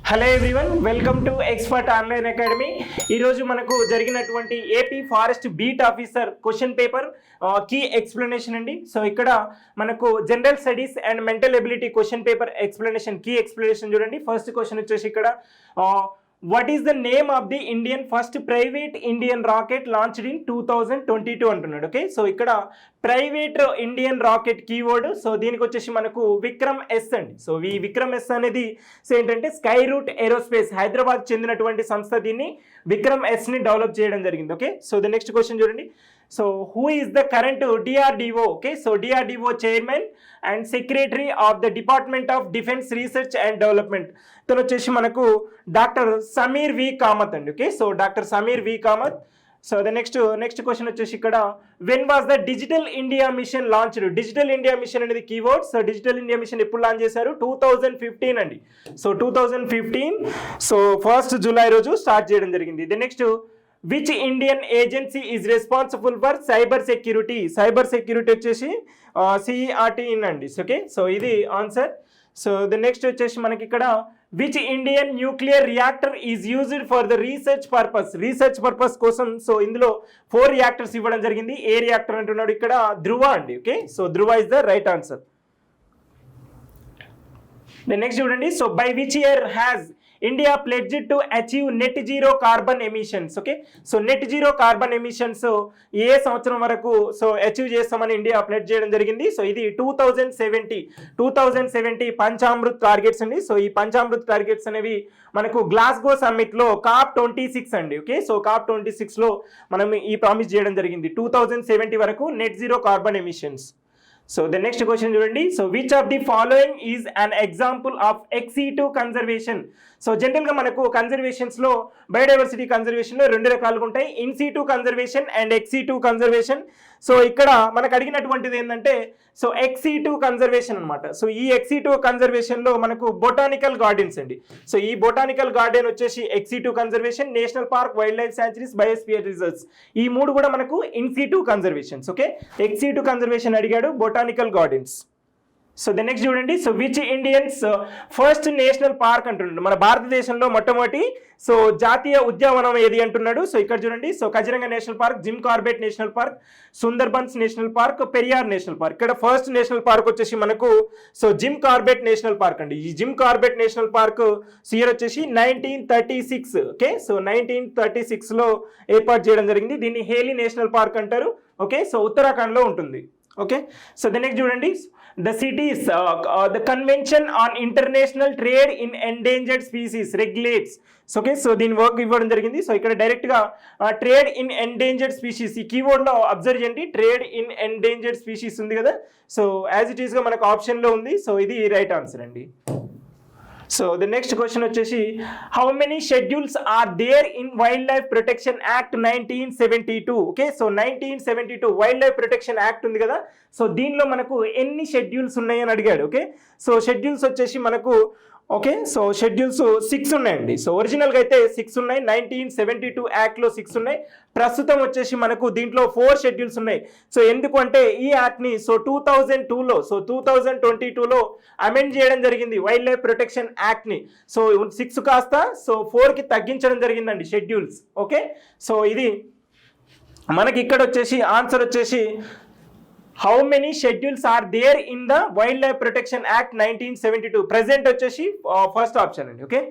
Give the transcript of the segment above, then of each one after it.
Hello everyone, welcome to expert online academy. ఈరోజు మనకు జరిగినటువంటి AP forest beat officer question paper key explanation అండి. So ఇక్కడ మనకు general studies and mental ability question paper explanation key explanation చూడండి. First question వచ్చేసి ఇక్కడ what is the name of the Indian first private Indian rocket launched in 2022 అంటున్నాడు. Okay, so ఇక్కడ private Indian rocket keyword. So దీనికి వచ్చేసి మనకు Vikram yes అండి. So ఈ విక్రమ్ ఎస్ అనేది ఏంటంటే స్కై రూట్ ఏరోస్పేస్ హైదరాబాద్ చెందినటువంటి సంస్థ దీన్ని విక్రమ్ ఎస్ ని డెవలప్ చేయడం జరిగింది. Okay, so the next question చూడండి. So who is the current DRDO? Okay, so DRDO chairman and secretary of the department of defence research and development. ఇతను వచ్చేసి మనకు డాక్టర్ సమీర్ వి కామత్ అండి. Okay, so doctor Sameer V Kamath. So the next question వచ్చేసి ఇక్కడ when was the digital India mission launched? Digital India mission అనేది keyword. So digital India mission ఎప్పుడు launch చేశారు? 2015 అండి. సో 2015, సో 1 జూలై రోజు స్టార్ట్ చేయడం జరిగింది. The next, which Indian agency is responsible for cyber security? Cyber security వచ్చేసి CRT అండి. Okay, so ఇది ఆన్సర్. సో ద నెక్స్ట్ వచ్చేసి మనకి ఇక్కడ which Indian nuclear reactor is used for the research purpose? Research purpose కోసం so ఇందులో 4 reactors ఇవ్వడం జరిగింది. ఏ రియాక్టర్ అంటున్నాడు ఇక్కడ? ధ్రువ అండి. Okay, so Dhruva is the right answer. The next చూడండి. So by which year has India pledged to achieve net zero carbon emissions? Okay, so net zero carbon emissions ఏ సంవత్సరం వరకు సో అచీవ్ చేస్తామని ఇండియా ప్లెడ్జ్ చేయడం జరిగింది? So ఇది 2070 Panchamrit targets అండి. So ఈ పంచామృత్ టార్గెట్స్ అనేవి మనకు గ్లాస్గో సమ్మిట్ లో COP26 అండి. ఓకే, సో COP26 లో మనం ఈ ప్రామిస్ చేయడం జరిగింది 2070 వరకు net zero carbon emissions. So the next question చూడండి. So which of the following is an example of ex situ conservation? So జనరల్గా మనకు కన్జర్వేషన్స్లో బయోడైవర్సిటీ కన్జర్వేషన్లో 2 రకాలుగా ఉంటాయి, in situ conservation and ex situ conservation. So ఇక్కడ మనకు అడిగినటువంటిది ఏంటంటే సో ఎక్సీ2 కన్జర్వేషన్ అనమాట. సో ఈ ఎక్సీ2 కన్జర్వేషన్లో మనకు బొటానికల్ గార్డెన్స్ అండి. సో ఈ బొటానికల్ గార్డెన్ వచ్చేసి ex situ conservation, national park, wildlife sanctuaries, biosphere reserves, ఈ 3 కూడా మనకు in situ conservations. Okay, ex situ conservation అడిగాడు, botanical gardens. So the next చూడండి. So which Indians first national park అంటున్నాడు? మన భారతదేశంలో మొట్టమొదటి సో జాతీయ ఉద్యానవనం ఏది అంటున్నాడు? సో ఇక్కడ చూడండి. So Kaziranga national park, Jim Corbett national park, Sundarbans national park, Periyar national park. ఇక్కడ ఫస్ట్ నేషనల్ పార్క్ వచ్చేసి మనకు so Jim Corbett national park అండి. ఈ Jim Corbett national park year వచ్చేసి 1936. ఓకే, సో 1936లో ఏర్పాటు చేయడం జరిగింది. దీన్ని హేలీ నేషనల్ పార్క్ అంటారు. ఓకే, సో ఉత్తరాఖండ్లో ఉంటుంది. ఓకే, సో ద నెక్స్ట్ చూడండి. The cities, the Convention on International Trade in Endangered Species regulates. Okay, so దీని వర్క్ ఇవ్వడం జరిగింది. సో ఇక్కడ డైరెక్ట్గా ట్రేడ్ ఇన్ ఎండేంజర్డ్ స్పీషీస్ ఈ కీవర్డ్లో అబ్జర్వ్ చేయండి. ట్రేడ్ ఇన్ ఎండేంజర్డ్ స్పీషీస్ ఉంది కదా, సో యాజ్ ఇట్ ఈస్గా మనకు ఆప్షన్లో ఉంది. సో ఇది రైట్ ఆన్సర్ అండి. సో ద నెక్స్ట్ క్వశ్చన్ వచ్చేసి how many schedules are there in wildlife protection act 1972? Okay, so 1972 wildlife protection act ఉంది కదా, సో దీనిలో మనకు ఎన్ని షెడ్యూల్స్ ఉన్నాయని అడిగాడు. ఓకే, సో షెడ్యూల్స్ వచ్చేసి మనకు ఓకే, సో షెడ్యూల్స్ 6 ఉన్నాయండి. సో ఒరిజినల్గా అయితే 6 ఉన్నాయి, 1972 యాక్ట్లో 6 ఉన్నాయి. ప్రస్తుతం వచ్చేసి మనకు దీంట్లో 4 షెడ్యూల్స్ ఉన్నాయి. సో ఎందుకు అంటే ఈ యాక్ట్ని సో 2002లో సో 2022లో అమెండ్ చేయడం జరిగింది వైల్డ్ లైఫ్ ప్రొటెక్షన్ యాక్ట్ని. సో 6 కాస్త సో 4కి తగ్గించడం జరిగిందండి షెడ్యూల్స్. ఓకే, సో ఇది మనకి ఇక్కడ వచ్చేసి ఆన్సర్ వచ్చేసి how many schedules are there in the wildlife protection act 1972. Present వచ్చేసి ఫస్ట్ ఆప్షన్ అండి. ఓకే,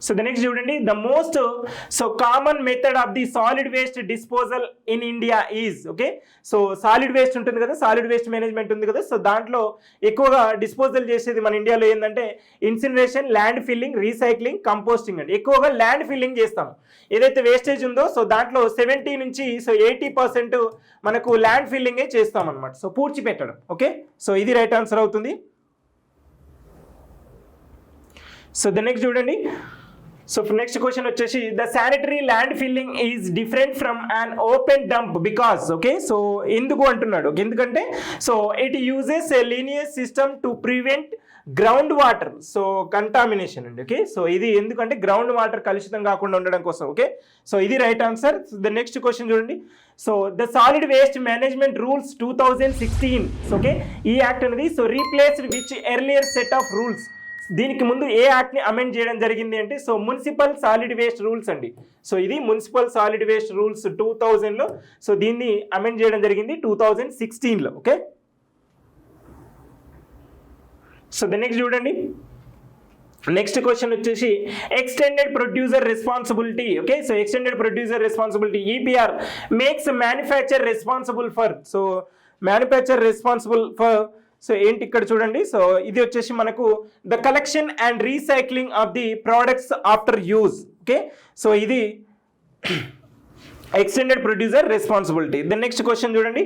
సో ద నెక్స్ట్ చూడండి. The most so common method of the solid waste disposal in India is? Okay, so solid waste ఉంటుంది కదా, solid waste management ఉంది కదా, so దాంట్లో ఎక్కువగా disposal చేసేది మన ఇండియాలో ఏంటంటే incineration, land filling, recycling, composting అండి. ఎక్కువగా ల్యాండ్ ఫిల్లింగ్ చేస్తాం. ఏదైతే వేస్టేజ్ ఉందో సో దాంట్లో 70 నుంచి సో 80% మనకు ల్యాండ్ ఫిల్లింగే చేస్తాం అనమాట. సో పూడ్చిపెట్టడం. ఓకే, సో ఇది రైట్ ఆన్సర్ అవుతుంది. సో ద నెక్స్ట్ చూడండి. సో నెక్స్ట్ క్వశ్చన్ వచ్చేసి the sanitary land filling is different from an open dump because? Okay, so ఎందుకు అంటున్నాడు? ఎందుకంటే so it uses a linear system to prevent ground water so contamination అండి. Okay, so ఇది ఎందుకంటే ground water కలుషితం కాకుండా ఉండడం కోసం. ఓకే, సో ఇది right answer. The next question చూడండి. So the solid waste management rules 2016. Okay, ఈ యాక్ట్ అనేది so replaced which earlier set of rules. దీనికి ముందు ఏ యాక్ట్ని అమెండ్ చేయడం జరిగింది అంటే so municipal solid waste rules అండి. సో ఇది మున్సిపల్ సాలిడ్ వేస్ట్ రూల్స్ 2000లో. సో దీన్ని అమెండ్ చేయడం జరిగింది 2016లో. ఓకే, సో ద నెక్స్ట్ చూడండి. నెక్స్ట్ క్వశ్చన్ వచ్చేసి extended producer responsibility. Okay, so extended producer responsibility EPR makes manufacture responsible for. So manufacture responsible for so ఏంటి ఇక్కడ చూడండి. సో ఇది వచ్చేసి మనకు the collection and recycling of the products after use. Okay, so ఇది extended producer responsibility. The next question చూడండి.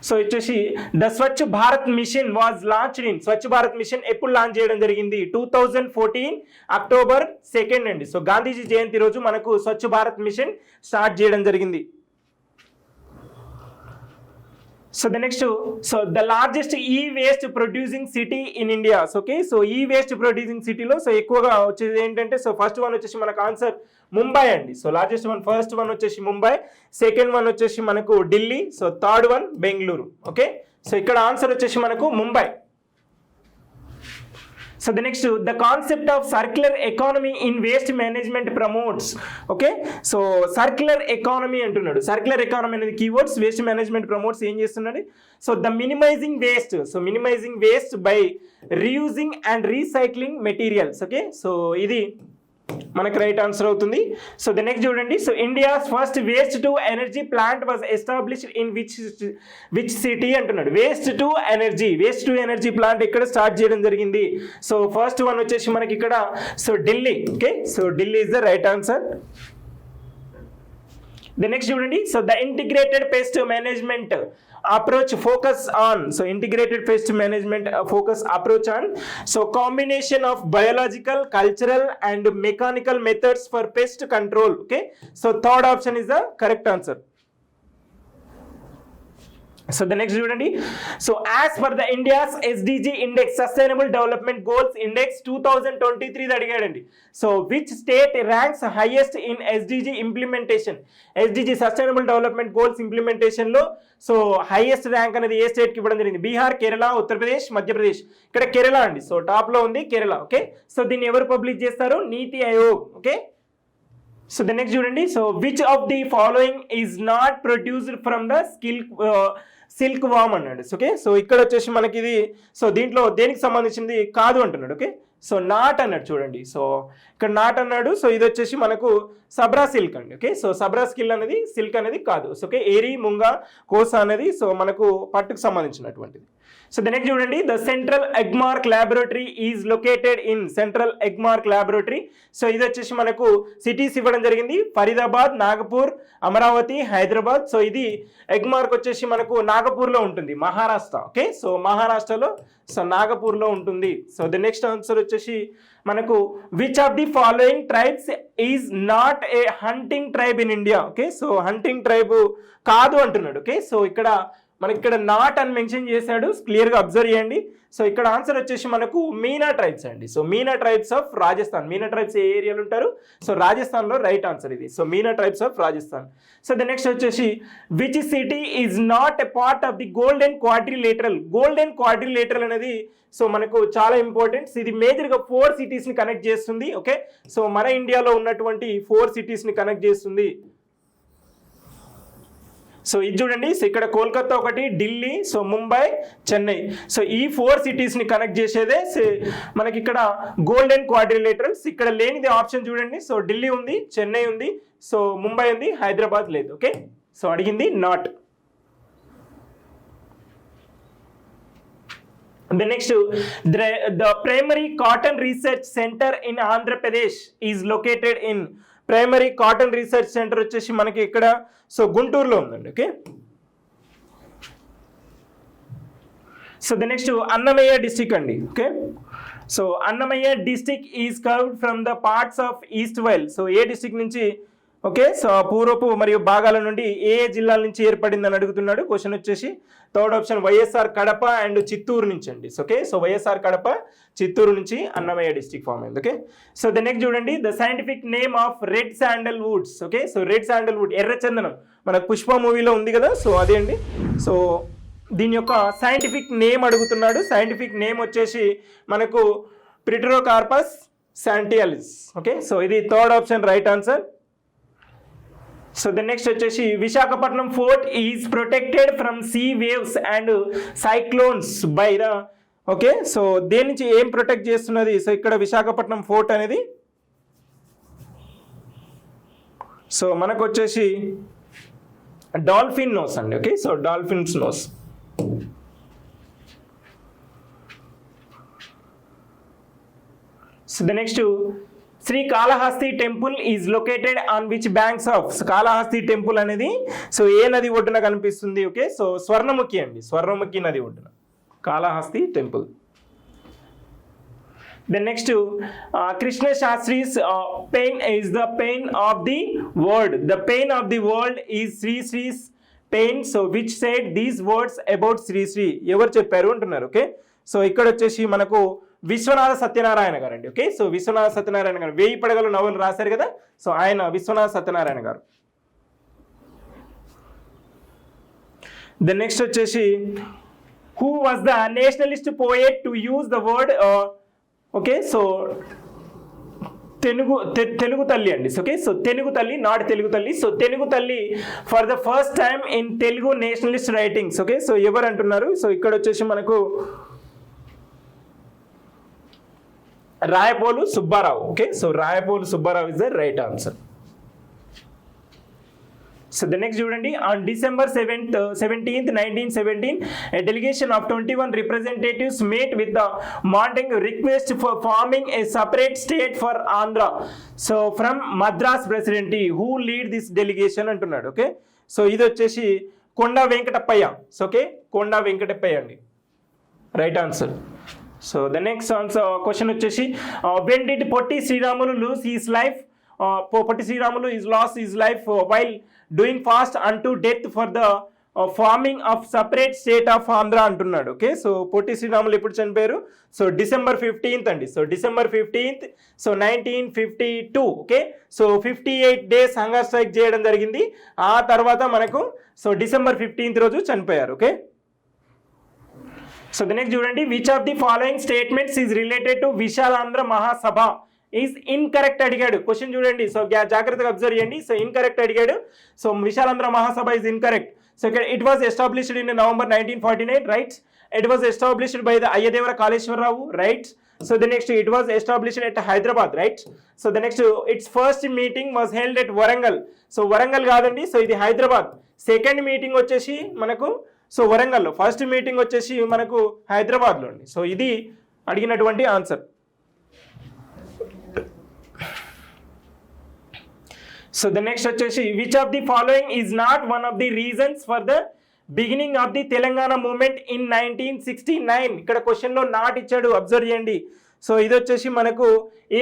So వచ్చేసి the Swachh Bharat mission was launched in. Swachh Bharat mission ఎప్పుడు లాంచ్ చేయడం జరిగింది? 2014 అక్టోబర్ 2 అండి. సో గాంధీజీ జయంతి రోజు మనకు స్వచ్ఛ భారత్ మిషన్ స్టార్ట్ చేయడం జరిగింది. So the next, so the largest e-waste producing city in India. Okay, so e-waste producing సిటీలో సో ఎక్కువగా వచ్చేది ఏంటంటే సో ఫస్ట్ వన్ వచ్చేసి మనకు ఆన్సర్ ముంబై అండి. So largest one, first one వచ్చేసి ముంబై, సెకండ్ వన్ వచ్చేసి మనకు Delhi, so third one Bengaluru. Okay, so ఇక్కడ ఆన్సర్ వచ్చేసి మనకు Mumbai. So the next, the concept of circular economy in waste management promotes. Okay, so circular economy అంటున్నాడు. సర్క్యులర్ ఎకానమీ అనేది keywords. Waste management promotes ఏం చేస్తున్నాడు? So the minimising waste. So minimising waste by reusing and recycling materials. Okay, so ఇది మనకు right answer అవుతుంది. So the next చూడండి. So India's first waste to energy plant was established in which city అంటున్నాడు. Waste to energy plant ఇక్కడ start చేయడం జరిగింది. So first one వచ్చేసి మనకి ఇక్కడ so Delhi. Okay, so Delhi is the right answer. The next చూడండి. So the integrated pest management approach focus on. So integrated pest management focus approach on so combination of biological, cultural and mechanical methods for pest control. Okay, so third option is the correct answer. So the next చూడండి. So as per the India's SDG index, sustainable development goals index 2023 అడిగాడండి. So which state ranks highest in SDG implementation? SDG sustainable development goals implementation లో so highest rank అనేది ఏ state కి ఇవ్వడం జరిగింది? బీహార్, కేరళ, ఉత్తరప్రదేశ్, మధ్యప్రదేశ్. ఇక్కడ కేరళ అండి. So top లో ఉంది కేరళ. ఓకే, సో దీన్ని ఎవరు పబ్లిష్ చేస్తారు? NITI Aayog. Okay, so the next చూడండి. So which of the following is not produced from the silk worm అన్నాడు. ఓకే, సో ఇక్కడ వచ్చేసి మనకి ఇది సో దీంట్లో దేనికి సంబంధించింది కాదు అంటున్నాడు. ఓకే, సో నాట్ అన్నాడు చూడండి. సో ఇక్కడ నాట్ అన్నాడు. సో ఇది వచ్చేసి మనకు సబ్రా సిల్క్ అండి. ఓకే, సో సబ్రా సిల్క్ అనేది కాదు. సో ఓకే, ఏరి, ముంగా, కోసా అనేది సో మనకు పట్టుకు సంబంధించినటువంటిది. సో ద నెక్స్ట్ చూడండి. The central Agmark laboratory is located in. Central Agmark laboratory so ఇది వచ్చేసి మనకు సిటీస్ ఇవ్వడం జరిగింది. ఫరీదాబాద్, నాగపూర్, అమరావతి, హైదరాబాద్. సో ఇది ఎగ్మార్క్ వచ్చేసి మనకు నాగపూర్లో ఉంటుంది, మహారాష్ట్ర. ఓకే, సో మహారాష్ట్రలో సో నాగపూర్లో ఉంటుంది. సో ద నెక్స్ట్ ఆన్సర్ వచ్చేసి మనకు which of the following tribes is not a hunting tribe in India. Okay, so hunting tribe కాదు అంటున్నాడు. ఓకే, సో ఇక్కడ మనకి ఇక్కడ నాట్ అని మెన్షన్ చేశాడు, క్లియర్గా అబ్జర్వ్ చేయండి. సో ఇక్కడ ఆన్సర్ వచ్చేసి మనకు మీనా ట్రైబ్స్ అండి. So Meena tribes of Rajasthan. Meena tribes ఏ ఏరియాలో ఉంటారు? సో రాజస్థాన్లో రైట్ ఆన్సర్ ఇది. So Meena tribes of Rajasthan. So the next వచ్చేసి which city is not a part of the golden quadrilateral. Golden quadrilateral అనేది సో మనకు చాలా ఇంపార్టెంట్. ఇది మేజర్గా 4 సిటీస్ని కనెక్ట్ చేస్తుంది. ఓకే, సో మన ఇండియాలో ఉన్నటువంటి 4 సిటీస్ని కనెక్ట్ చేస్తుంది. సో ఇది చూడండి. సో ఇక్కడ కోల్కతా ఒకటి, ఢిల్లీ, సో ముంబై, చెన్నై. సో ఈ 4 సిటీస్ని కనెక్ట్ చేసేదే మనకి ఇక్కడ గోల్డెన్ క్వాడ్రిలేటరల్స్. ఇక్కడ లేనిది ఆప్షన్ చూడండి. సో ఢిల్లీ ఉంది, చెన్నై ఉంది, సో ముంబై ఉంది, హైదరాబాద్ లేదు. ఓకే, సో అడిగింది not. The next, the primary cotton research center in Andhra Pradesh is located in. Primary cotton research centre వచ్చేసి మనకి ఇక్కడ సో గుంటూరులో ఉందండి. Okay, so the next Annamayya district అండి. Okay, so Annamayya district is carved from the parts of east while. So ఏ district నుంచి okay, so పూర్వపు మరియు భాగాల నుండి ఏ జిల్లాల నుంచి ఏర్పడిందని అడుగుతున్నాడు. క్వశ్చన్ వచ్చేసి third option YSR Kadapa and Chittoor నుంచి అండి. ఓకే, సో వైఎస్ఆర్ కడప చిత్తూరు నుంచి అన్నమయ్య డిస్ట్రిక్ట్ ఫామ్ అయింది. ఓకే, సో ద నెక్స్ట్ చూడండి, the scientific name of red sandalwoods. Okay, so red sandalwood ఎర్రచందనం మనకు పుష్ప మూవీలో ఉంది కదా, సో అదే అండి. సో దీని యొక్క సైంటిఫిక్ నేమ్ అడుగుతున్నాడు. సైంటిఫిక్ నేమ్ వచ్చేసి మనకు ప్రిటరోకార్పస్ శాంటియలిస్. ఓకే, సో ఇది third option right answer. So the next వచ్చేసి Visakhapatnam fort is protected from sea waves and cyclones by the. Okay, so దేని నుంచి ఏం ప్రొటెక్ట్ చేస్తున్నది? సో ఇక్కడ విశాఖపట్నం ఫోర్ట్ అనేది సో మనకు వచ్చేసి డాల్ఫిన్ నోస్ అండి. Okay, so dolphins nose. So the next Srikalahasti temple is located on which banks of. Kalahasti temple అనేది సో ఏ నది ఒడ్డున కనిపిస్తుంది? ఓకే, సో స్వర్ణముఖి అండి, స్వర్ణముఖి నది ఒడ్డున Kalahasti temple. The next Krishna Shastri's pain is the pain of the world. The pain of the world is Sri Sri's pain. So which said these words about Sri Sri? ఎవరు చెప్పారు అంటున్నారు. Okay, so ఇక్కడ వచ్చేసి మనకు విశ్వనాథ సత్యనారాయణ గారు అండి. Okay, so Viswanatha Satyanarayana గారు 1000 పడగలు నవలు రాశారు కదా, సో ఆయన విశ్వనాథ సత్యనారాయణ గారు. ద నెక్స్ట్ వచ్చేసి who was the nationalist poet to use the word okay, so Telugu తల్లి అండి. ఓకే, సో తెలుగు తల్లి, నాట్ తెలుగు తల్లి. సో తెలుగు తల్లి for the first time in Telugu Nationalist writings. Okay, so ఎవరు అంటున్నారు? సో ఇక్కడ వచ్చేసి మనకు Rayapolu Subbarao. Okay, so Rayapolu Subbarao is the right answer. So the next చూడండి, on December 17th, 1917, a delegation of 21 representatives met with the Montagu request for forming a separate state for Andhra. So from Madras presidency, who lead this delegation అంటున్నాడు. Okay, so ఇది వచ్చేసి కొండా Venkatappayya. So okay, కొండా వెంకటప్పయ్య అండి, right answer. So the next answer question వచ్చేసి when did Potti Sriramulu lose his life? Potti Sriramulu is lost his life while doing fast unto death for the forming of separate state of Andhra అంటున్నాడు. Okay, so Potti Sriramulu ఎప్పుడు చనిపోయారు? So December 15th అండి. So December 15th, so 1952. Okay, so 58 days hunger strike చేయడం జరిగింది. ఆ తర్వాత మనకు so December 15th రోజు చనిపోయారు. ఓకే, సో ద నెక్స్ట్ చూడండి, which of the following statements is related to Vishalandhra Mahasabha is incorrect అడిగాడు. క్వశ్చన్ చూడండి, సో జాగ్రత్తగా అబ్జర్వ్ చేయండి. సో ఇన్కరెక్ట్ అడిగాడు. So Vishalandhra Mahasabha is incorrect. So ఇక్కడ it was established in November 1949, right. It was established by the Ayyadevara Kaleswara Rao, right. So the next it was established at Hyderabad, right. So the next it's first meeting was held at Warangal. So Warangal కాదండి, so ఇది Hyderabad. Second meeting వచ్చేసి మనకు so వరంగల్లో, first meeting వచ్చేసి మనకు హైదరాబాద్లో అండి. So ఇది అడిగినటువంటి ఆన్సర్. సో ద నెక్స్ట్ వచ్చేసి which of the following is not one of the reasons for the beginning of the Telangana movement in 1969. ఇక్కడ క్వశ్చన్లో నాట్ ఇచ్చాడు, అబ్జర్వ్ చేయండి. సో ఇది వచ్చేసి మనకు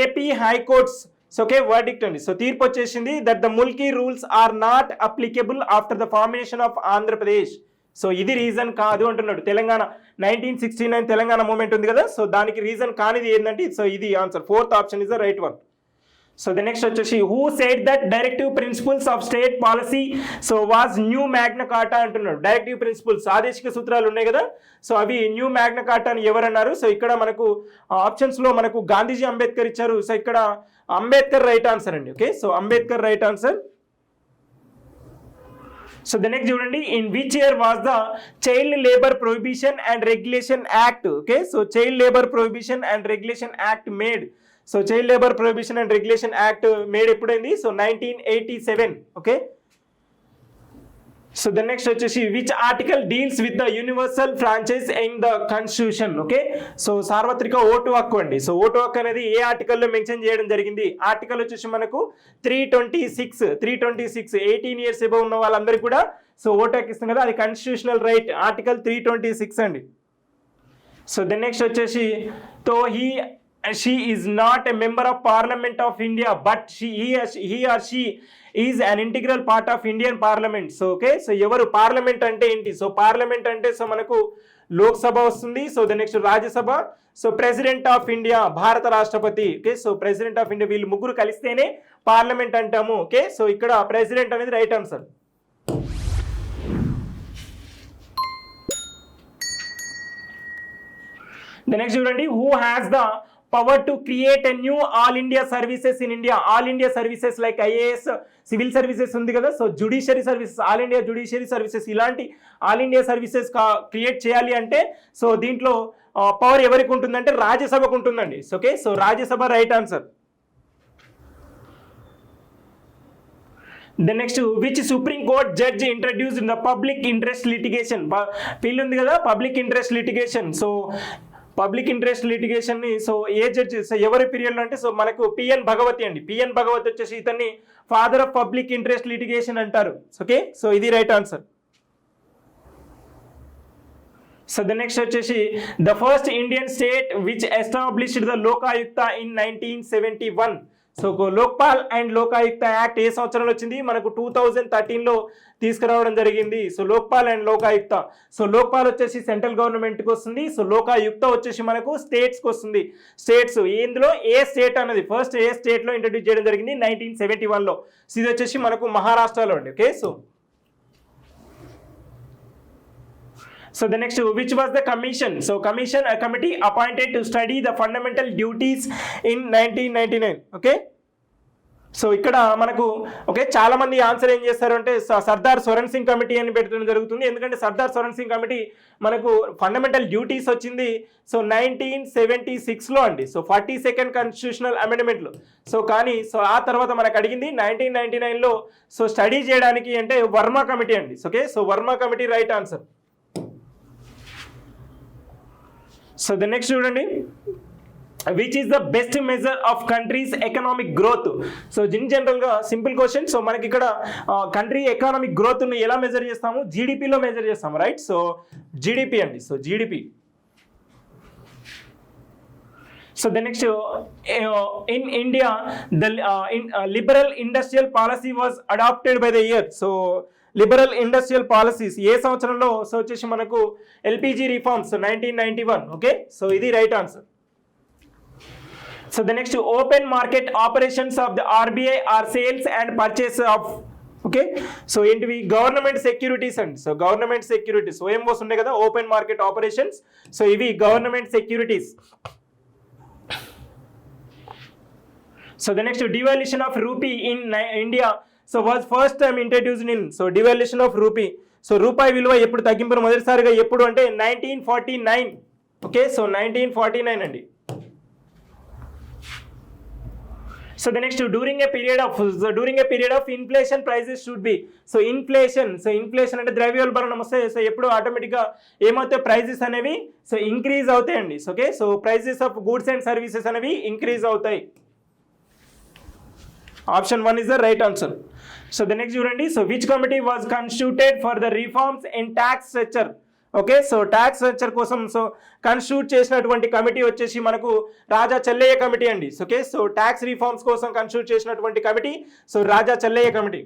ఏపీ హైకోర్ట్స్ ఓకే వర్డిక్ట్ అండి. సో తీర్పు వచ్చేసింది that the Mulki rules are not applicable after the formation of Andhra Pradesh. So ఇది రీజన్ కాదు అంటున్నాడు. తెలంగాణ 1969 తెలంగాణ మూవ్మెంట్ ఉంది కదా, సో దానికి రీజన్ కానిది ఏంటంటే సో ఇది answer. Fourth option is the right one. So the next వచ్చేసి who said that directive principles of state policy so was new Magna Carta అంటున్నాడు. డైరెక్టివ్ ప్రిన్సిపల్స్ ఆదేశిక సూత్రాలు ఉన్నాయి కదా, సో అవి న్యూ మ్యాగ్నా కార్టా అని ఎవరన్నారు? సో ఇక్కడ మనకు ఆప్షన్స్లో మనకు గాంధీజీ, అంబేద్కర్ ఇచ్చారు. సో ఇక్కడ అంబేద్కర్ రైట్ ఆన్సర్ అండి. Okay, so Ambedkar right answer. So the next చూడండి, in which year was the child labour prohibition and regulation act. Okay, so child labour prohibition and regulation act made. So child labour prohibition and regulation act made ఎప్పుడైంది? So 1987. Okay, so the next వచ్చేసి which article deals with the universal franchise in the constitution. Okay, so సార్వత్రిక ఓటు హక్కు అండి. So vote హక్కు అనేది ఏ ఆర్టికల్లో mention చేయడం జరిగింది? ఆర్టికల్ వచ్చేసి మనకు 326. 18 years ఎబో ఉన్న వాళ్ళందరికీ కూడా సో ఓటు హక్కు ఇస్తుంది కదా, అది కాన్స్టిట్యూషనల్ రైట్, ఆర్టికల్ 326 అండి. సో ద నెక్స్ట్ వచ్చేసి తో he she is not a member of Parliament of India, but he or she is an integral part of Indian Parliament. So okay, so ఎవరు parliament అంటే ఏంటి? So parliament అంటే so మనకు లోక్సభ వస్తుంది. So the next Rajya Sabha. So president of India భారత రాష్ట్రపతి. Okay, so president of India వీళ్ళు ముగ్గురు కలిస్తేనే పార్లమెంట్ అంటాము. ఓకే, సో ఇక్కడ ప్రెసిడెంట్ అనేది రైట్ ఆన్సర్. ద నెక్స్ట్ చూడండి, who has the power to create a new all India services in India. All India services like IAS, civil services ఉంది కదా, so judiciary services, all India judiciary services, ఇలాంటి all India services create చేయాలి అంటే so దీంట్లో power ఎవరికి ఉంటుందంటే రాజ్యసభకు ఉంటుందండి. Okay, so Rajya Sabha right answer. The next, which supreme court judge introduced the public interest litigation. Feel ఉంది కదా public interest litigation. So public interest litigation ని సో ఏ జడ్జి, సో ఎవరి పీరియడ్లో అంటే సో మనకు పిఎన్ భగవతి అండి. పిఎన్ భగవతి వచ్చేసి ఇతన్ని father of public interest litigation అంటారు. ఓకే, సో ఇది right answer. So the next వచ్చేసి, the first Indian state which established the Lokayukta in 1971. So Lokpal and Lokayukta act ఏ సంవత్సరంలో వచ్చింది? మనకు 2013లో తీసుకురావడం జరిగింది. So Lokpal and Lokayukta. So Lokpal వచ్చేసి సెంట్రల్ గవర్నమెంట్కి వస్తుంది. సో లోకాయుక్త వచ్చేసి మనకు స్టేట్స్కి వస్తుంది. స్టేట్స్ ఇందులో ఏ స్టేట్ అనేది ఫస్ట్ ఏ స్టేట్లో ఇంట్రడ్యూస్ చేయడం జరిగింది? 1971లో. సో ఇది వచ్చేసి మనకు మహారాష్ట్రలో అండి. Okay, So the next, which was the commission? So commission, a committee appointed to study the fundamental duties in 1999. Okay, so ఇక్కడ మనకు ఓకే చాలా మంది ఆన్సర్ ఏం చేస్తారు అంటే సర్దార్ స్వరణ్ సింగ్ కమిటీ అని పెట్టడం జరుగుతుంది. ఎందుకంటే సర్దార్ స్వరణ్ సింగ్ కమిటీ మనకు ఫండమెంటల్ డ్యూటీస్ వచ్చింది సో 1976లో అండి. సో 42nd కాన్స్టిట్యూషనల్ అమెండ్మెంట్లో. సో కానీ సో ఆ తర్వాత మనకు అడిగింది 1999లో సో స్టడీ చేయడానికి అంటే వర్మ కమిటీ అండి. Okay, so Verma committee right answer. So the next చూడండి, which is the best measure of countries economic growth. So in జనరల్గా సింపుల్ క్వశ్చన్. సో మనకి ఇక్కడ కంట్రీ ఎకనామిక్ గ్రోత్ని ఎలా మెజర్ చేస్తాము? జీడిపిలో మెజర్ చేస్తాము, రైట్? సో జీడిపి అండి. So GDP. So the next, in India the liberal industrial policy was adopted by the year. So liberal industrial policies ఏ సంవత్సరంలో? సో వచ్చేసి మనకు ఎల్పిజి రిఫార్మ్స్ 1991. ఓకే, సో ఇది right answer. So the next, open market operations of the RBI are sales and purchase of. Okay, so ఏంటివి? Government securities అండి. So government securities OMOs ఉన్నాయి కదా, open market operations. So ఇవి government securities. So the next, devolution of rupee in India so was first time introduced in. So devolution of rupee. So రూపాయి విలువ ఎప్పుడు తగ్గింపును మొదటిసారిగా ఎప్పుడు అంటే 1949. ఓకే, సో 1949 అండి. So the next, during a period of inflation prices should be. So inflation అంటే ద్రవ్యోల్బణం వస్తే సో ఎప్పుడు ఆటోమేటిక్గా ఏమవుతాయి? ప్రైజెస్ అనేవి సో ఇంక్రీజ్ అవుతాయండి. Okay, so prices of goods and services అనేవి ఇంక్రీజ్ అవుతాయి. Option 1 is the right answer. So the next చూడండి, so which committee was constituted for the reforms in tax structure? Okay, so tax structure కోసం so constitute చేసినటువంటి committee వచ్చేసి మనకు Raja Chelliah committee అండి. Okay, so tax reforms కోసం constitute చేసినటువంటి committee so Raja Chelliah committee.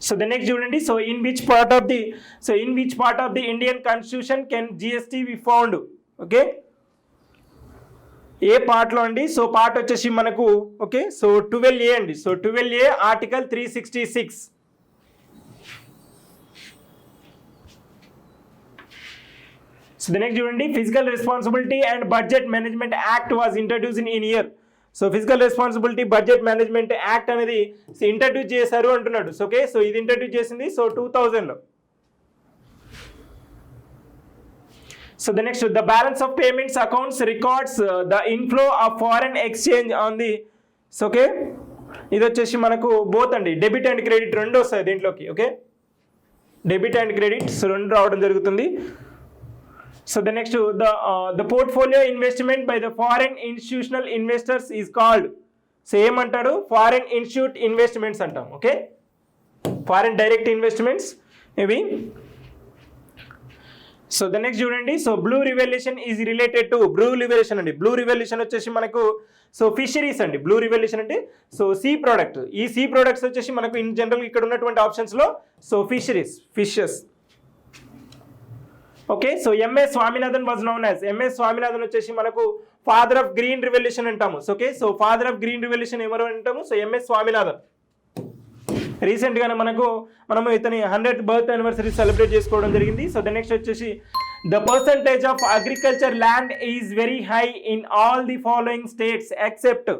So the next చూడండి, so in which part of the Indian constitution can GST be found. Okay, ఏ పార్ట్లో అండి? సో పార్ట్ వచ్చేసి మనకు ఓకే సో 12A అండి. So 12A article 366. So the next చూడండి, physical responsibility and budget management act was introduce in year. So physical responsibility budget management act అనేది introduce చేశారు అంటున్నాడు. ఓకే, సో ఇది ఇంట్రడ్యూస్ చేసింది so 2000లో. So the next, the balance of payments accounts records the inflow of foreign exchange on the. So okay, ఇది వచ్చేసి మనకు both అండి, డెబిట్ అండ్ క్రెడిట్ రెండు వస్తాయి దీంట్లోకి. Okay, debit and credit so రెండు రావడం జరుగుతుంది. So the next, the portfolio investment by the foreign institutional investors is called. So ఏమంటాడు? ఫారెన్ ఇన్స్టిట్యూట్ ఇన్వెస్ట్మెంట్స్ అంటాం. ఓకే, ఫారెన్ డైరెక్ట్ ఇన్వెస్ట్మెంట్స్ ఇవి. సో ద నెక్స్ట్ చూడండి, so blue revolution is related to blue revolution అండి. Blue revolution వచ్చేసి మనకు so fisheries అండి. Blue revolution అంటే so see product. ఈ సీ ప్రోడక్ట్స్ వచ్చేసి మనకు ఇన్ జనరల్ ఇక్కడ ఉన్నటువంటి ఆప్షన్స్లో so fisheries, fishes. Okay, so MS Swaminathan was known as, MS Swaminathan వచ్చేసి మనకు ఫాదర్ ఆఫ్ గ్రీన్ రివల్యూషన్ అంటాము. Okay, so father of green revolution ఎవరు అంటాము? So MS Swaminathan. రీసెంట్గానే మనము ఇతని 100th బర్త్ యానివర్సరీ సెలబ్రేట్ చేసుకోవడం జరిగింది. సో ద నెక్స్ట్ వచ్చేసి the percentage of agriculture land is very high in all the following states except.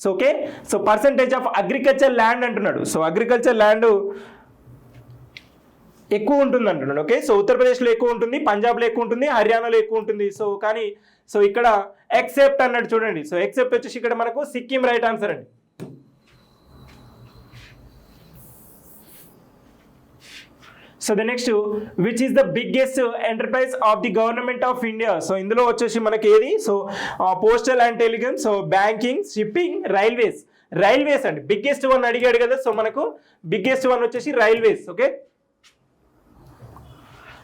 So okay, so percentage of agriculture land అంటున్నాడు. So agriculture land ఎక్కువ ఉంటుంది అంటున్నాడు. Okay, so ఉత్తరప్రదేశ్లో ఎక్కువ ఉంటుంది, పంజాబ్లో ఎక్కువ ఉంటుంది, హర్యానాలో ఎక్కువ ఉంటుంది. సో కానీ సో ఇక్కడ ఎక్సెప్ట్ అన్నాడు చూడండి. సో ఎక్సెప్ట్ వచ్చేసి ఇక్కడ మనకు సిక్కిం రైట్ ఆన్సర్ అండి. So the next, which is the biggest enterprise of the government of India? So ఇందులో వచ్చేసి మనకి ఏది? So postal and telecom, so banking, shipping, railways. Railways అండి బిగ్గెస్ట్ వన్ అడిగాడు కదా. సో మనకు బిగ్గెస్ట్ వన్ వచ్చేసి railways. Okay,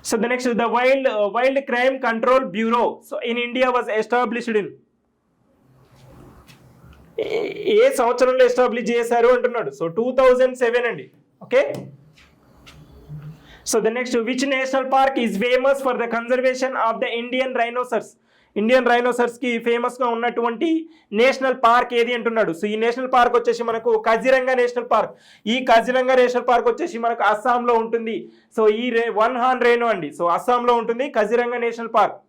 so the next, the wild crime control bureau so in India was established in, ఏ సంవత్సరంలో ఎస్టాబ్లిష్ చేశారు అంటున్నాడు. So 2007 అండి. Okay, so the next, which national park is famous for the conservation of the Indian rhinoceros? Indian రైనోసర్స్కి ఫేమస్గా ఉన్నటువంటి national park ఏది అంటున్నాడు. సో ఈ నేషనల్ పార్క్ వచ్చేసి మనకు కజిరంగా నేషనల్ పార్క్. ఈ కజిరంగా నేషనల్ పార్క్ వచ్చేసి మనకు అస్సాంలో ఉంటుంది. సో ఈ వన్ హార్న్ రేనో అండి. సో అస్సాంలో ఉంటుంది Kaziranga national park.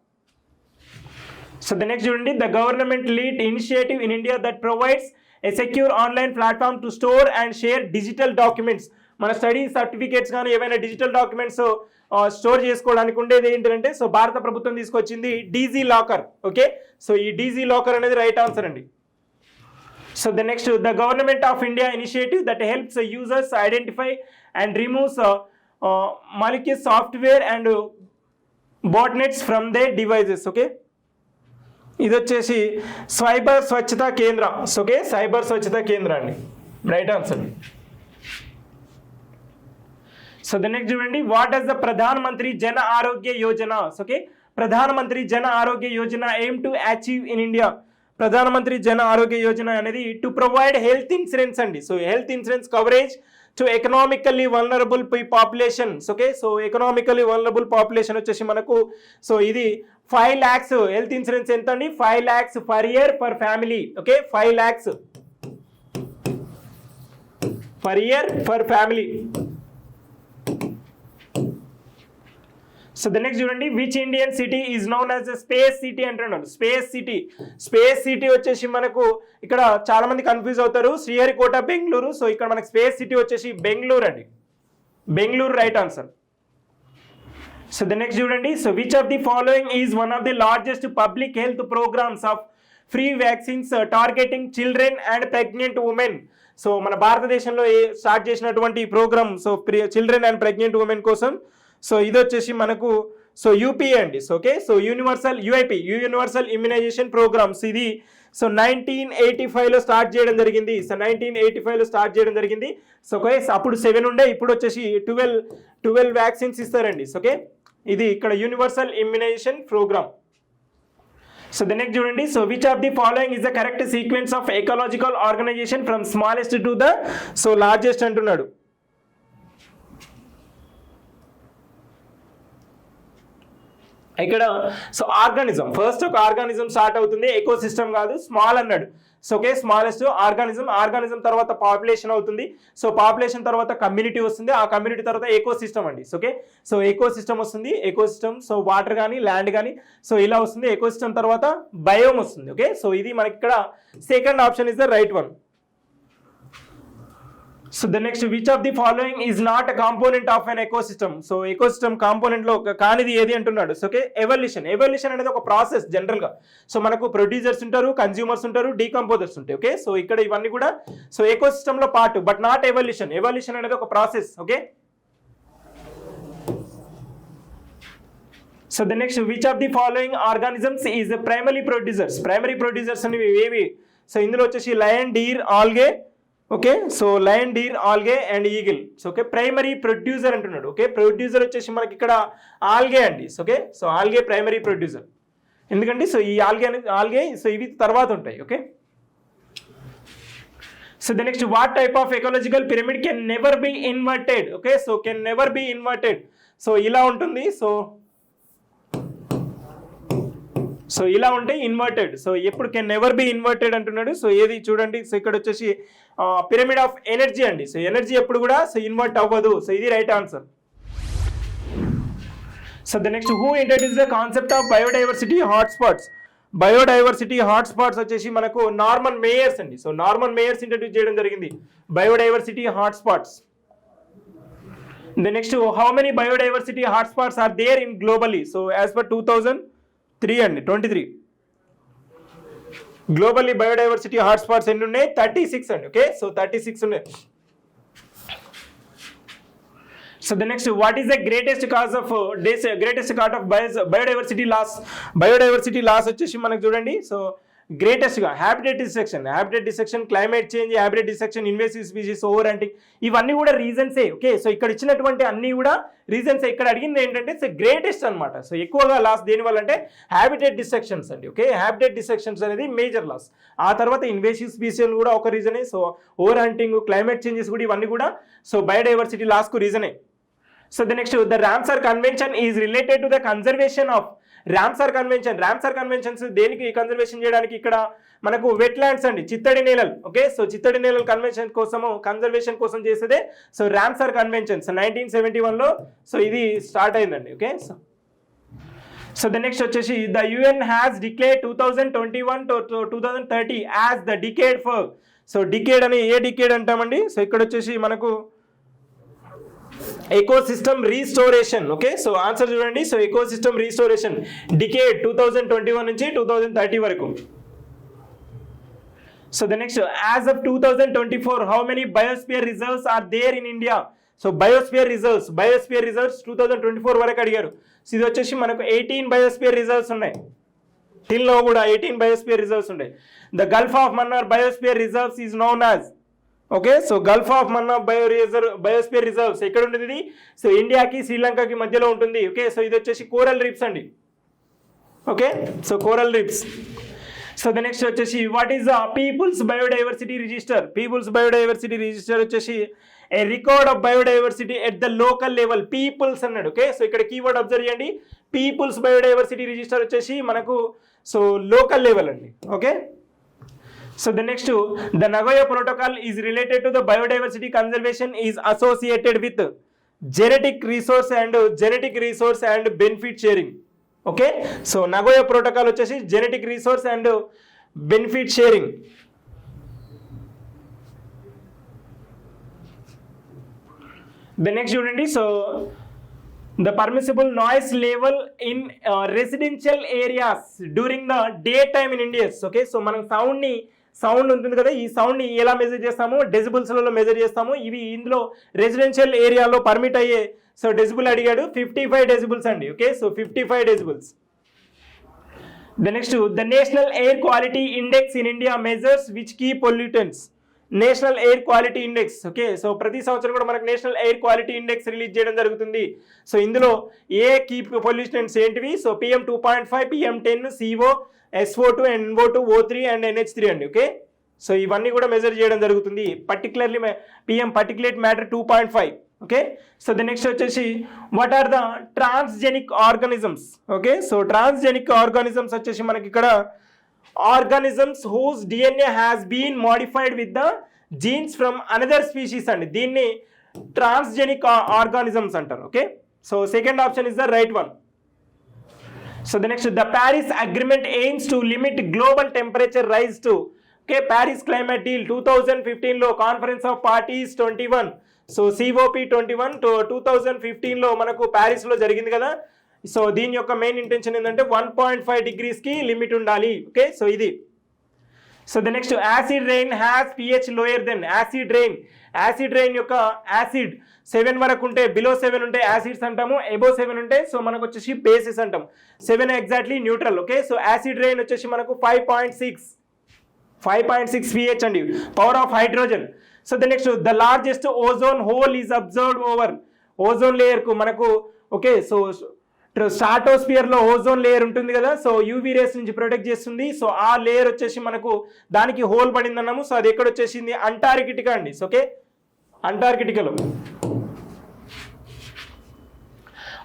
So the next చూడండి, the government lead initiative in India that provides a secure online platform to store and share digital documents. మన స్టడీ సర్టిఫికేట్స్ కానీ ఏవైనా డిజిటల్ డాక్యుమెంట్స్ స్టోర్ చేసుకోవడానికి ఉండేది ఏంటంటే సో భారత ప్రభుత్వం తీసుకొచ్చింది డీజీ లాకర్. ఓకే, సో ఈ డీజీ లాకర్ అనేది రైట్ ఆన్సర్ అండి. So the next, the government of India initiative that helps users identify and removes malicious software and botnets from they devices. Okay, ఇది వచ్చేసి cyber స్వచ్ఛతా కేంద్ర. Okay, cyber స్వచ్ఛతా కేంద్ర అండి right answer. So the next చూడండి, what does the Pradhan Mantri Jan ఆరోగ్య Yojana? Okay, Pradhan Mantri Jan ఆరోగ్య Yojana aim to achieve in India. Pradhan Mantri Jan ఆరోగ్య యోజన అనేది టు ప్రొవైడ్ హెల్త్ ఇన్సూరెన్స్ అండి. So health insurance coverage to economically vulnerable population. Okay, so economically vulnerable population వచ్చేసి మనకు so ఇది 5 lakhs health insurance ఎంత అండి? 5 lakhs per year per family. Okay, 5 lakhs per year per family. So the next చూడండి, which Indian city is known as a space city అంటున్నాడు. Space city, space city వచ్చేసి మనకు ఇక్కడ చాలా మంది కన్ఫ్యూజ్ అవుతారు. శ్రీహరికోట, బెంగళూరు. సో ఇక్కడ మనకి స్పేస్ సిటీ వచ్చేసి బెంగళూరు అండి. Bengaluru right answer. So the next చూడండి, so which of the following is one of the largest public health programmes of free vaccines targeting children and pregnant women? So మన భారతదేశంలో start చేసినటువంటి programme so children and pregnant women కోసం. So ఇది వచ్చేసి మనకు so UPA అండి. So okay, so universal UIP, universal immunisation programmes. ఇది so 1985లో స్టార్ట్ చేయడం జరిగింది. సో 1985లో స్టార్ట్ చేయడం జరిగింది. సో ఓకే, అప్పుడు 7 ఉండే, ఇప్పుడు వచ్చేసి 12 వ్యాక్సిన్స్ ఇస్తారండి. ఓకే, ఇది ఇక్కడ universal immunisation programme. So the next చూడండి, so which of the following is the correct sequence of ecological organisation from smallest to the so largest అంటున్నాడు. ఇక్కడ సో ఆర్గానిజం ఫస్ట్, ఒక ఆర్గానిజం స్టార్ట్ అవుతుంది, ecosystem కాదు, small అన్నాడు. So okay, smallest organism తర్వాత population అవుతుంది. So population తర్వాత community వస్తుంది, ఆ కమ్యూనిటీ తర్వాత ఎకో సిస్టమ్ అండి. ఓకే, సో ఎకో సిస్టమ్ వస్తుంది, ఎకో సిస్టమ్ సో వాటర్ కానీ ల్యాండ్ కానీ సో ఇలా వస్తుంది. ఎకో సిస్టమ్ తర్వాత బయోమ్ వస్తుంది. ఓకే, సో ఇది మనకి ఇక్కడ second option is the right one. So the next, which of the following is not a component of an ecosystem? So ecosystem component లో కానిది ఏది అంటున్నాడు. So okay, evolution. ఎవల్యూషన్ అనేది ఒక ప్రాసెస్ జనరల్ గా. సో మనకు ప్రొడ్యూసర్స్ ఉంటారు, consumers ఉంటారు, డీకంపోజర్స్ ఉంటాయి. ఓకే, సో ఇక్కడ ఇవన్నీ కూడా సో ఎకోసిస్టమ్ లో part, but not evolution. Evolution అనేది ఒక process. Okay, so the next, which of the following organisms is primary producers? Primary producers అనేవి ఏవి? సో ఇందులో వచ్చేసి lion, deer, algae, okay, so lion, deer, algae and eagle. So okay, primary producer అంటున్నాడు. Okay, producer వచ్చేసి మనకి ఇక్కడ algae అండి. Okay, so algae primary producer. ఎందుకంటే సో ఈ ఆల్గే సో ఇవి తర్వాత ఉంటాయి. Okay, so the next, what type of ecological pyramid can never be inverted. Okay, so can never be inverted. So ఇలా ఉంటుంది. సో ఇలా ఉంటే ఇన్వర్టెడ్. సో ఎప్పుడు కెన్ నెవర్ బి ఇన్వర్టెడ్ అంటున్నాడు. సో ఏది చూడండి, సో ఇక్కడ వచ్చేసి పిరమిడ్ ఆఫ్ ఎనర్జీ అండి. సో ఎనర్జీ ఎప్పుడు కూడా సో ఇన్వర్ట్ అవ్వదు. సో ఇది right answer. So the next, who introduce the concept of biodiversity hotspots. Biodiversity hotspots వచ్చేసి మనకు నార్మన్ మేయర్స్ అండి. సో నార్మన్ మేయర్స్ ఇంట్రడ్యూస్ చేయడం జరిగింది biodiversity hotspots. The next, how many biodiversity hotspots are there in globally. So as per 2003 అండి, 23 globally biodiversity hotspots ఎన్ని ఉన్నాయి? 36 అండి. Okay, so 36 ఉన్నాయి. So the next, what is the greatest cause of biodiversity loss. Biodiversity loss వచ్చేసి మనకు చూడండి, so greatest గా habitat destruction, climate change, habitat destruction, invasive species, over hunting, ఇవన్నీ కూడా రీజన్సే. ఓకే, సో ఇక్కడ ఇచ్చినటువంటి అన్ని కూడా రీజన్స్. ఇక్కడ అడిగింది ఏంటంటే సో గ్రేటెస్ట్ అనమాట. సో ఎక్కువగా లాస్ దేనివల్ల అంటే హ్యాబిటేట్ డిస్ట్రక్షన్స్ అండి. ఓకే, హ్యాబిటేట్ డిస్ట్రక్షన్స్ అనేది మేజర్ లాస్. ఆ తర్వాత ఇన్వేసివ్ స్పీషీస్ కూడా ఒక రీజనే. So over hunting, climate changes కూడా ఇవన్నీ కూడా సో బయోడైవర్సిటీ లాస్కు రీజనే. So the next, the Ramsar convention is related to the conservation of. Ramsar conventions దేనికి కన్జర్వేషన్ చేయడానికి? ఇక్కడ మనకు వెట్ ల్యాండ్స్ అండి, చిత్తడి నేలలు. ఓకే, సో చిత్తడి నేలల కన్జర్వేషన్ కోసం చేసేదే సో రామ్సార్ కన్వెన్షన్స్ 1971లో సో ఇది స్టార్ట్ అయిందండి. ఓకే, సో ద నెక్స్ట్ వచ్చేసి, the UN has declare 2021 to 2030 as the decade for. So decade అని ఏ డికేడ్ అంటామండి? సో ఇక్కడ వచ్చేసి మనకు ecosystem restoration. Okay, so answer చూడండి. సో ఎకోసిస్టమ్ రీస్టోరేషన్ డికేడ్ 2021 నుంచి 2030 వరకు. So the next, as of 2024 how many biosphere reserves are there in India. So biosphere reserves 2024 వరకు అడిగారు. సో ఇది వచ్చేసి మనకు 18 బయోస్పియర్ రిజర్వ్స్ ఉన్నాయి. టిల్ నో కూడా 18 బయోస్పియర్ రిజర్వ్స్ ఉన్నాయి. The Gulf of Mannar biosphere reserves is known as. Okay, so Gulf of Manna biosphere reserves ఎక్కడ ఉంటుంది ఇది? సో ఇండియాకి శ్రీలంకకి మధ్యలో ఉంటుంది. ఓకే, సో ఇది వచ్చేసి కోరల్ రీఫ్స్ అండి. Okay, so coral reefs. So the next వచ్చేసి, what is the people's biodiversity register. People's biodiversity register వచ్చేసి a record of biodiversity at the local level. People's అన్నాడు. ఓకే, సో ఇక్కడ keyword observe చేయండి. People's biodiversity register వచ్చేసి మనకు so local level అండి. Okay, so the next, the Nagoya Protocol is related to the biodiversity conservation is associated with genetic resource and benefit sharing. Okay, so Nagoya Protocol వచ్చేసి genetic resource and benefit sharing. The next చూడండి, so the permissible noise level in residential areas during the daytime in India. Okay, so మనం sound ఉంటుంది కదా, ఈ సౌండ్ని ఎలా measure చేస్తాము? డెసిబుల్స్లలో measure చేస్తాము. ఇవి ఇందులో రెసిడెన్షియల్ ఏరియాలో పర్మిట్ అయ్యే సో డెసిబుల్ అడిగాడు 55 డెసిబుల్స్ అండి. Okay, so 55 decibels. The next, the national air quality index in India measures which key pollutants. National air quality index. Okay, so ప్రతి సంవత్సరం కూడా మనకు national air quality index release చేయడం జరుగుతుంది. So ఇందులో ఏ కీ పొల్యూటెంట్స్ ఏంటివి? So PM 2.5, PM10, CO, SO2, NO2, O3 and NH3 అండి. ఓకే, సో ఇవన్నీ కూడా మెజర్ చేయడం జరుగుతుంది. Particularly PM particulate matter 2.5. Okay, so the next వచ్చేసి, what are the transgenic organisms. Okay, so transgenic organisms వచ్చేసి మనకి ఇక్కడ organisms whose DNA has been modified with the genes from another species అండి. దీన్ని ట్రాన్స్జెనిక్ ఆర్గానిజమ్స్ అంటారు. Okay, so second option is the right one. So the next, the Paris Agreement aims to limit global temperature rise to. Okay, Paris Climate Deal 2015 లో Conference of Parties 21, so COP 21 to 2015 లో మనకు Paris లో జరిగింది కదా. So దీని యొక్క main intention ఏంటంటే 1.5 degrees కి లిమిట్ ఉండాలి. ఓకే, సో ఇది. So the next, acid rain has pH lower then. Acid rain యొక్క యాసిడ్ 7 వరకు ఉంటే, బిలో 7 ఉంటే యాసిడ్స్ అంటాము, ఎబో 7 ఉంటే సో మనకు వచ్చేసి బేసిస్ అంటాం. 7 exactly neutral. Okay, so acid rain వచ్చేసి మనకు 5.6 pH అండి. Power of hydrogen. So the next the largest ozone whole is observed over ozone layer కు మనకు ఓకే సో స్ట్రాటోస్ఫియర్ లో ఓజోన్ లేయర్ ఉంటుంది కదా, సో యూవీ రేస్ నుంచి ప్రొటెక్ట్ చేస్తుంది. సో ఆ లేయర్ వచ్చేసి మనకు దానికి హోల్ పడింది అన్నాము. సో అది ఎక్కడ వచ్చేసింది, అంటార్కిటికా అండి. ఓకే, అంటార్కిటికాలో.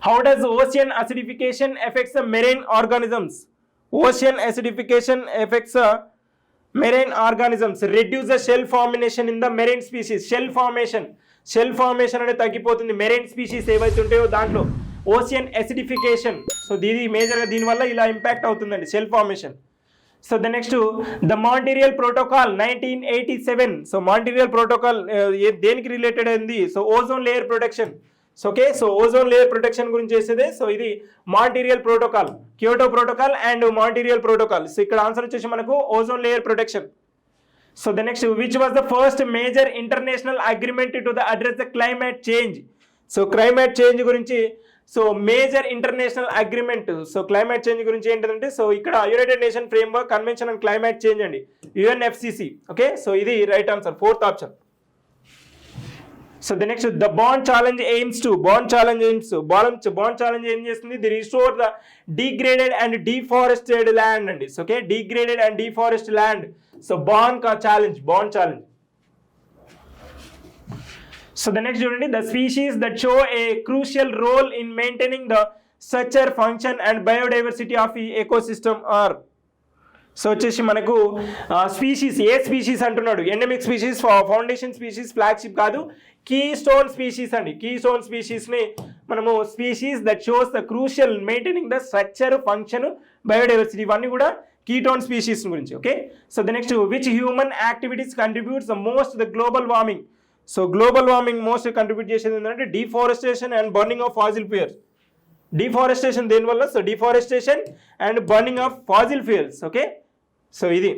How does ocean acidification effects marine organisms? Ocean acidification effects marine organisms, reduce the shell formation in the marine species. Shell formation అనేది తగ్గిపోతుంది మెరైన్ స్పీషీస్ ఏవైతే ఉంటాయో దాంట్లో. ఓషియన్ అసిడిఫికేషన్, సో దీని మేజర్గా దీనివల్ల ఇలా ఇంపాక్ట్ అవుతుందండి shell formation. So the next the Montreal protocol 1987. So Montreal protocol దేనికి రిలేటెడ్ అయింది? So ozone layer protection. So okay, so ozone layer protection గురించి చేసేదే. సో ఇది Montreal protocol, Kyoto protocol and Montreal protocol. So ఇక్కడ answer వచ్చేసి మనకు ozone layer protection. So the next which was the first major international agreement to the address the climate change? So climate change గురించి, so major international agreement, so climate change గురించి ఏంటంటే, so ఇక్కడ united nation framework convention on climate change అండి, UNFCC. Okay, so ఇది right answer, fourth option. So the next the bond challenge aims to, bond challenge ఏం చేస్తుంది? The restore the degraded and deforested land అండి. So okay, degraded and deforest land. So bond challenge. So the next చూడండి, the species that show a crucial role in maintaining the structure, function and biodiversity of the ecosystem are. So వచ్చేసి మనకు species, ఏ species అంటున్నాడు? Endemic species, foundation species, flagship కాదు, keystone species అండి. Keystone స్పీషీస్ని మనము species that shows the crucial maintaining the structure, function, biodiversity, ఇవన్నీ కూడా కీటోన్ స్పీషీస్ గురించి. Okay, so the next which human activities contributes the most the global warming? So global warming most contribute చేసేది ఏంటంటే deforestation and burning of fossil fuels. Deforestation దేనివల్ల? So deforestation and burning of fossil fuels. Okay, so ఇది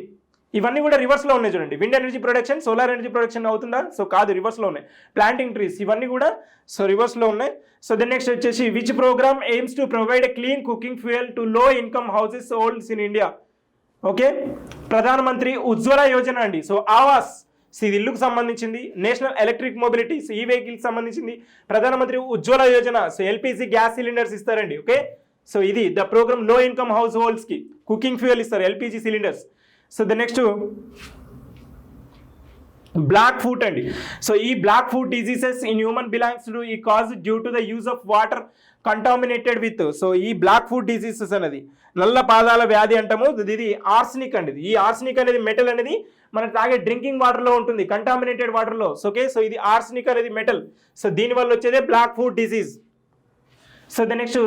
ఇవన్నీ కూడా రివర్స్లో ఉన్నాయి చూడండి. Wind energy production, solar energy production అవుతుందా? సో కాదు, రివర్స్లో ఉన్నాయి. ప్లాంటింగ్ ట్రీస్, ఇవన్నీ కూడా సో రివర్స్లో ఉన్నాయి. సో దెన్ నెక్స్ట్ వచ్చేసి which program aims to provide a clean cooking fuel to low income houses holds in India? Okay, Pradhan Mantri Ujjwala Yojana అండి. సో ఆవాస్, సో ఇది ఇల్లుకు సంబంధించింది. నేషనల్ ఎలక్ట్రిక్ మొబిలిటీ, సో ఈ వెహికల్కి సంబంధించింది. Pradhan Mantri Ujjwala Yojana, so LPG gas cylinders ఇస్తారండి. ఓకే, సో ఇది the programme low income హౌస్ హోల్డ్స్కి కుకింగ్ ఫ్యూయల్ ఇస్తారు, LPG cylinders. So the next black foot అండి. సో ఈ black foot diseases in human belongs to ఈ cause due to the use of water contaminated with. So ఈ black foot diseases అనేది నల్ల పాదాల వ్యాధి అంటాము. ఇది ఆర్సనిక్ అండి. ఈ ఆర్సనిక్ అనేది మెటల్ అనేది మనకు తాగే డ్రింకింగ్ వాటర్లో ఉంటుంది, కంటామినేటెడ్ వాటర్లో. సో ఓకే, సో ఇది ఆర్సనిక్ అనేది మెటల్. సో దీనివల్ల వచ్చేదే black foot disease. So the next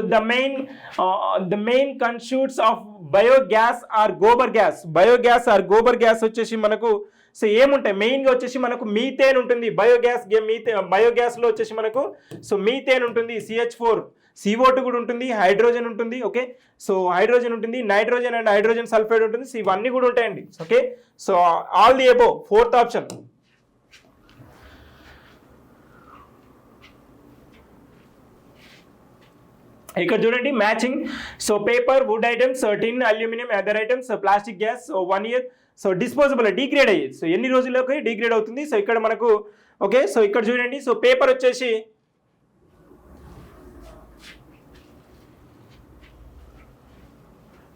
the main constitutes of biogas or gobar gas. Biogas or gobar gas వచ్చేసి మనకు సో ఏముంటాయి? మెయిన్గా వచ్చేసి మనకు మీథేన్ ఉంటుంది. బయోగ్యాస్లో వచ్చేసి మనకు సో మీథేన్ ఉంటుంది, CH4, CO2 కూడా ఉంటుంది, హైడ్రోజన్ ఉంటుంది. ఓకే, సో హైడ్రోజన్ ఉంటుంది, నైట్రోజన్ అండ్ హైడ్రోజన్ సల్ఫైడ్ ఉంటుంది. సో ఇవన్నీ కూడా ఉంటాయండి. Okay, so all the above, fourth option. ఇక్కడ చూడండి matching. So paper, wood items, tin, aluminium, other items, plastic gas 1 year. So disposable, degrade అయ్యేది. సో ఎన్ని రోజుల్లోకి డిగ్రేడ్ అవుతుంది? సో ఇక్కడ మనకు ఓకే, సో ఇక్కడ చూడండి. సో పేపర్ వచ్చేసి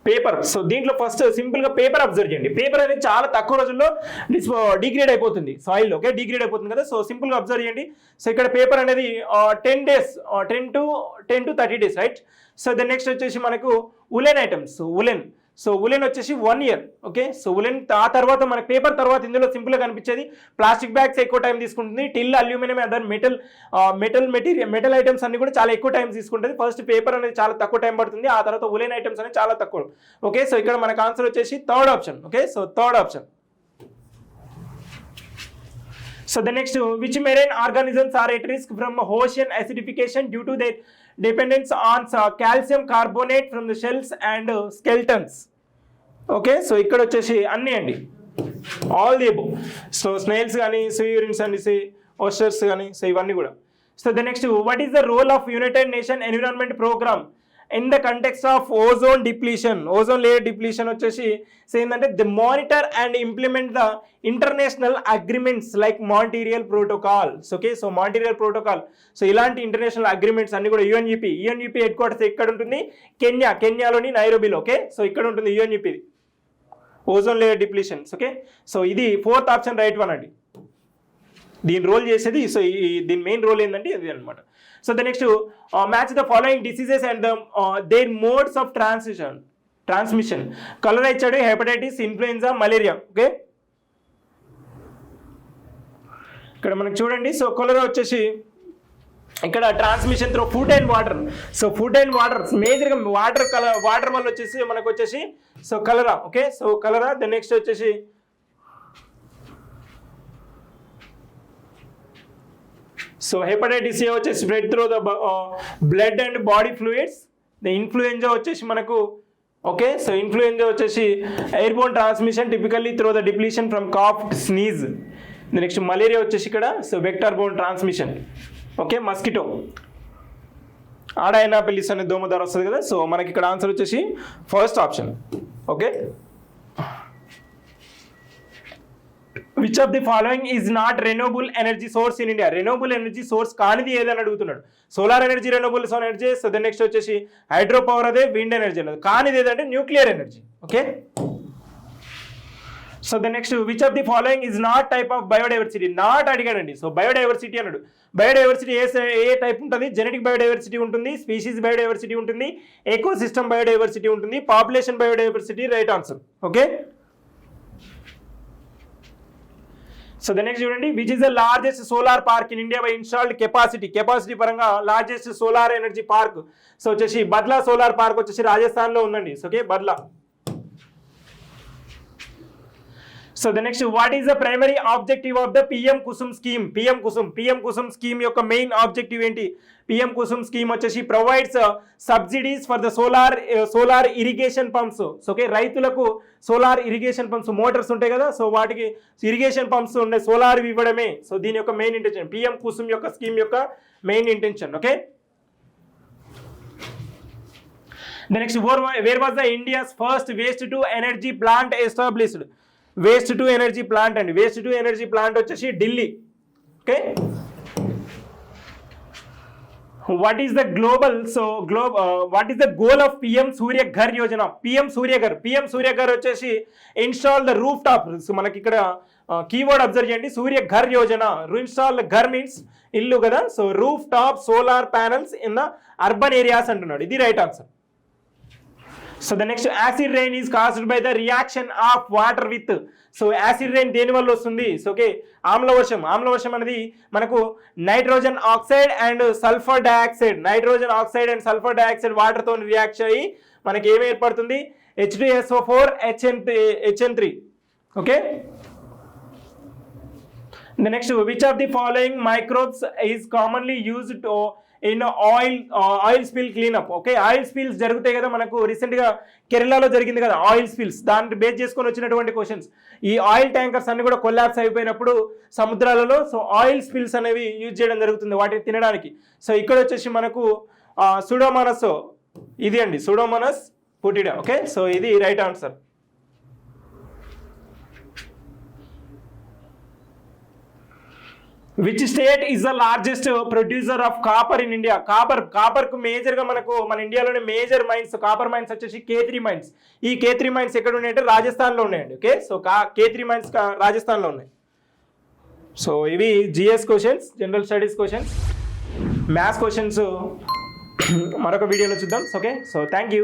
పేపర్. సో దీంట్లో ఫస్ట్ సింపుల్గా పేపర్ అబ్జర్వ్ చేయండి. పేపర్ అనేది చాలా తక్కువ రోజుల్లో డిగ్రేడ్ అయిపోతుంది సాయిల్. ఓకే, డిగ్రేడ్ అయిపోతుంది కదా. సో సింపుల్గా అబ్జర్వ్ చేయండి. సో ఇక్కడ పేపర్ అనేది 10 days, 10 to 30 days, right. So then next వచ్చేసి మనకు ఉలెన్ ఐటమ్స్, సో ఉలెన్ వచ్చేసి 1 year. ఓకే, సో ఉలెన్ ఆ తర్వాత మనకి పేపర్ తర్వాత ఇందులో సింపుల్గా కనిపించేది ప్లాస్టిక్ బ్యాగ్స్ ఎక్కువ టైం తీసుకుంటుంది. Till, aluminium, other metal items అన్ని కూడా చాలా ఎక్కువ టైం తీసుకుంటుంది. ఫస్ట్ పేపర్ అనేది చాలా తక్కువ టైం పడుతుంది, ఆ తర్వాత ఉలెన్ ఐటమ్స్ అనేది చాలా తక్కువ. ఓకే, సో ఇక్కడ మనకు ఆన్సర్ వచ్చేసి third option. Okay, so third option. So the next, which marine organisms are at risk from ocean acidification due to their dependence on calcium carbonate from the shells and skeletons? Okay, so ఇక్కడ వచ్చేసి అన్నీ అండి, all the above. So snails కానీ, see urines అండి, ఓస్టర్స్ కానీ, so ఇవన్నీ కూడా. So the next, what is the role of United Nations Environment Program in the context of ozone depletion, ozone layer depletion వచ్చేసి సో ఏంటంటే the monitor and implement the international agreements like Montreal protocols. Okay, so Montreal protocol, so ఇలాంటి international agreements అన్ని కూడా UNEP head quarters ఎక్కడ ఉంటుంది? కెన్యాలోని నైరోబీలో. Okay, so ఇక్కడ ఉంటుంది UNEP ozone layer depletions. Okay, so ఇది 4th ఆప్షన్ రైట్ వన్ అండి. దీని రోల్ చేసేది, సో దీని మెయిన్ రోల్ ఏంటంటే ఇది అనమాట. So the next match the following diseases and their modes of transmission. Cholera ఇచ్చాడు, హెపటైటిస్, ఇన్ఫ్లుయెన్జా, మలేరియా. ఓకే, ఇక్కడ మనకు చూడండి, సో కలరా వచ్చేసి ఇక్కడ transmission through food and water. So food and water మేజర్గా వాటర్ వల్ల వచ్చేసి మనకు వచ్చేసి so cholera. Okay, so cholera. The next వచ్చేసి సో హెపటైటిస్ ఏ వచ్చేసి spread through the blood and body fluids. The influenza వచ్చేసి మనకు ఓకే, సో ఇన్ఫ్లుయెంజా వచ్చేసి airborne transmission typically through the depletion from cough, sneeze. Next malaria వచ్చేసి ఇక్కడ so vector borne transmission. Okay, mosquito, ఆడాయనాపెల్లిస్ అనే దోమ ద్వారా వస్తుంది కదా. సో మనకి ఇక్కడ ఆన్సర్ వచ్చేసి first option. Okay, which of the following is not renewable energy source in India? Renewable energy source కానిది ఏదని అడుగుతున్నాడు. Solar energy renewable energy. So then next వచ్చేసి హైడ్రో పవర్, అదే విండ్ ఎనర్జీ అన్నది. కానిది ఏదంటే nuclear energy. Okay, so the next which of the following is not type of biodiversity? Not అడిగాడండి. So biodiversity అన్నాడు. బయోడైవర్సిటీ ఏ టైప్ ఉంటుంది? Genetic biodiversity ఉంటుంది, స్పీషీస్ బయోడైవర్సిటీ ఉంటుంది, ఎకోసిస్టమ్ బయోడైవర్సిటీ ఉంటుంది, population biodiversity. Right answer. Okay, so the next చూడండి, which is the largest solar park in India by installed capacity పరంగా largest solar energy park. So వచ్చేసి Bhadla solar park వచ్చేసి రాజస్థాన్లో ఉందండి. Okay, Bhadla. So the next, what is the primary objective of the PM Kusum scheme? PM Kusum scheme యొక్క main objective ఏంటి? PM Kusum scheme వచ్చేసి provides subsidies for the solar irrigation pumps. Okay, రైతులకు solar irrigation pumps, motors ఉంటాయి కదా, so వాటికి irrigation pumps ఉండే solar ఇవ్వడమే. So దీని యొక్క మెయిన్ ఇంటెన్షన్, పిఎం కుసుమ్ యొక్క స్కీమ్ యొక్క main intention. Okay, the next, where was the India's first waste to energy plant established? Waste to energy plant అండి. వేస్ట్ టు ఎనర్జీ ప్లాంట్ వచ్చేసి Delhi. Okay, what is the what is the goal of PM Surya Ghar Yojana? PM Surya Ghar వచ్చేసి install the roof top. So మనకి ఇక్కడ keyword observe చేయండి, Surya Ghar Yojana. Install Ghar means ఇల్లు కదా, so roof top solar panels in the urban areas అంటున్నాడు. ఇది right answer. So the next, acid rain is caused by the reaction of water with. So acid rain దేని వల్ల వస్తుంది? So okay, ఆమ్లవర్షం అనేది మనకు nitrogen oxide and sulphur dioxide వాటర్తో react అయ్యి మనకి ఏమి ఏర్పడుతుంది? H2SO4 HN3. Okay, the next, which of the following microbes is commonly used in oil spill cleanup? Okay, oil spills జరుగుతాయి కదా, మనకు రీసెంట్గా కేరళలో జరిగింది కదా ఆయిల్ స్పిల్స్, దాన్ని బేస్ చేసుకొని వచ్చినటువంటి క్వశ్చన్స్. ఈ ఆయిల్ ట్యాంకర్స్ అన్ని కూడా కొలాప్స్ అయిపోయినప్పుడు సముద్రాలలో సో ఆయిల్ స్పిల్స్ అనేవి యూజ్ చేయడం జరుగుతుంది వాటిని తినడానికి. సో ఇక్కడ వచ్చేసి మనకు సూడోమోనాస్, ఇది అండి సూడోమోనాస్ పుటిడా. ఓకే, సో ఇది right answer. Which state is the largest producer of copper in India? కాపర్కు మేజర్గా మన ఇండియాలోనే మేజర్ మైన్స్, కాపర్ మైన్స్ వచ్చేసి K3 మైన్స్. ఈ K3 మైన్స్ ఎక్కడ ఉన్నాయంటే రాజస్థాన్లో ఉన్నాయండి. ఓకే, సో K3 మైన్స్ రాజస్థాన్లో ఉన్నాయి. సో ఇవి GS questions, general studies questions. Maths questions మరొక వీడియోలో చూద్దాం. Okay, so thank you.